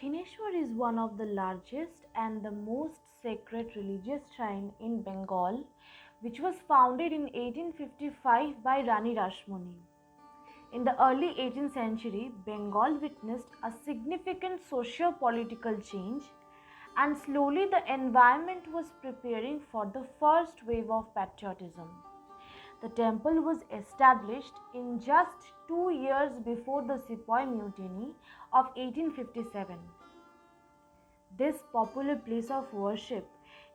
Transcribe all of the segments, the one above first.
Dakhineshwar is one of the largest and the most sacred religious shrine in Bengal, which was founded in 1855 by Rani Rashmoni. In the early 18th century, Bengal witnessed a significant socio-political change, and slowly the environment was preparing for the first wave of patriotism. The temple was established in just 2 years before the Sepoy Mutiny of 1857. This popular place of worship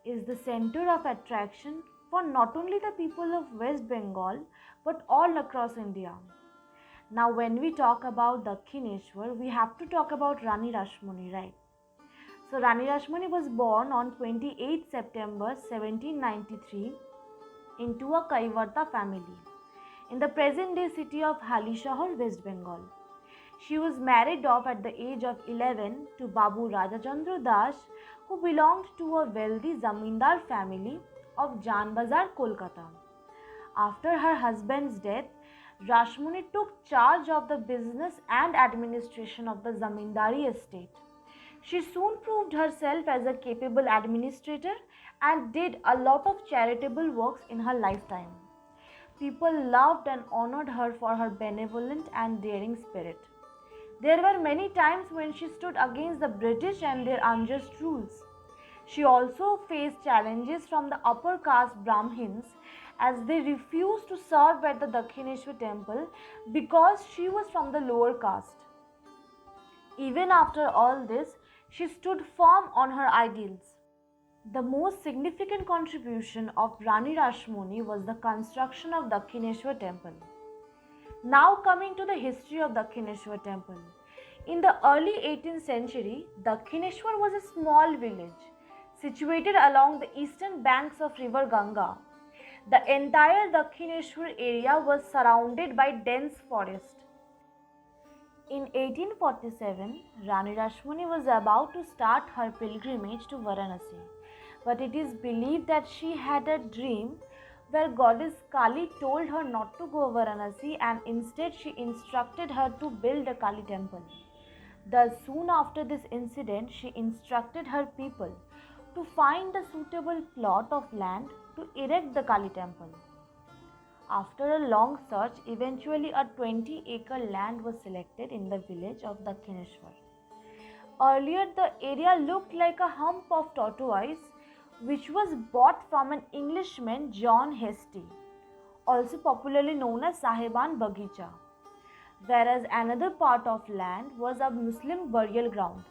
is the center of attraction for not only the people of West Bengal but all across India. Now, when we talk about Dakhineshwar, we have to talk about Rani Rashmoni, right? So, Rani Rashmoni was born on 28 September 1793 into a Kaivarta family in the present day city of Halishahar, West Bengal. She was married off at the age of 11 to Babu Rajachandra Das, who belonged to a wealthy zamindar family of Janbazar, Kolkata. After her husband's death, Rashmoni took charge of the business and administration of the zamindari estate. She soon proved herself as a capable administrator and did a lot of charitable works in her lifetime. People loved and honored her for her benevolent and daring spirit. There were many times when she stood against the British and their unjust rules. She also faced challenges from the upper caste Brahmins as they refused to serve at the Dakhineshwar temple because she was from the lower caste. Even after all this, she stood firm on her ideals. The most significant contribution of Rani Rashmoni was the construction of Dakhineshwar temple. Now coming to the history of Dakhineshwar temple. In the early 18th century, Dakhineshwar was a small village situated along the eastern banks of river Ganga. The entire Dakhineshwar area was surrounded by dense forest. In 1847, Rani Rashmoni was about to start her pilgrimage to Varanasi, but it is believed that she had a dream where goddess Kali told her not to go Varanasi and instead she instructed her to build a Kali temple. Thus, soon after this incident, she instructed her people to find a suitable plot of land to erect the Kali temple. After a long search, eventually a 20-acre land was selected in the village of Dakhineshwar. Earlier, the area looked like a hump of tortoise which was bought from an Englishman, John Hastie, also popularly known as Sahiban Bagicha, whereas another part of land was a Muslim burial ground.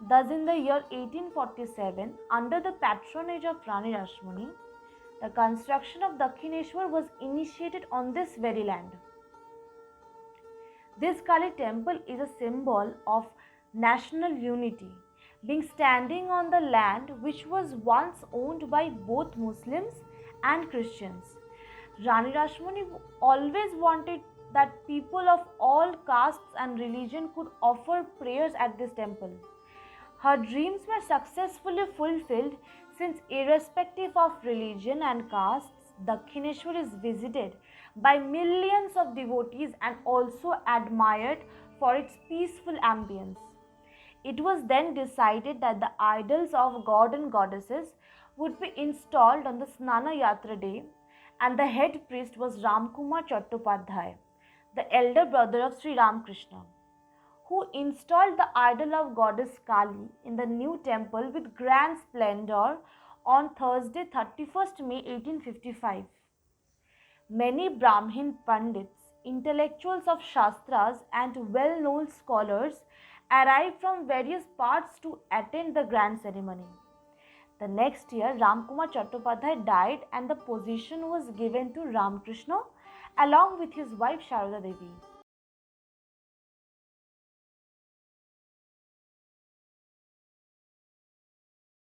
Thus, in the year 1847, under the patronage of Rani Rashmoni, the construction of Dakhineshwar was initiated on this very land. This Kali temple is a symbol of national unity, being standing on the land which was once owned by both Muslims and Christians. Rani Rashmoni always wanted that people of all castes and religion could offer prayers at this temple. Her dreams were successfully fulfilled since, irrespective of religion and castes, Dakhineshwar is visited by millions of devotees and also admired for its peaceful ambience. It was then decided that the idols of god and goddesses would be installed on the Snana Yatra day, and the head priest was Ramkumar Chattopadhyay, the elder brother of Sri Ramakrishna, who installed the idol of goddess Kali in the new temple with grand splendor on Thursday 31st May 1855. Many Brahmin Pandits, intellectuals of Shastras, and well known scholars arrived from various parts to attend the grand ceremony. The next year, Ramkumar Chattopadhyay died and the position was given to Ramakrishna along with his wife Sharada Devi.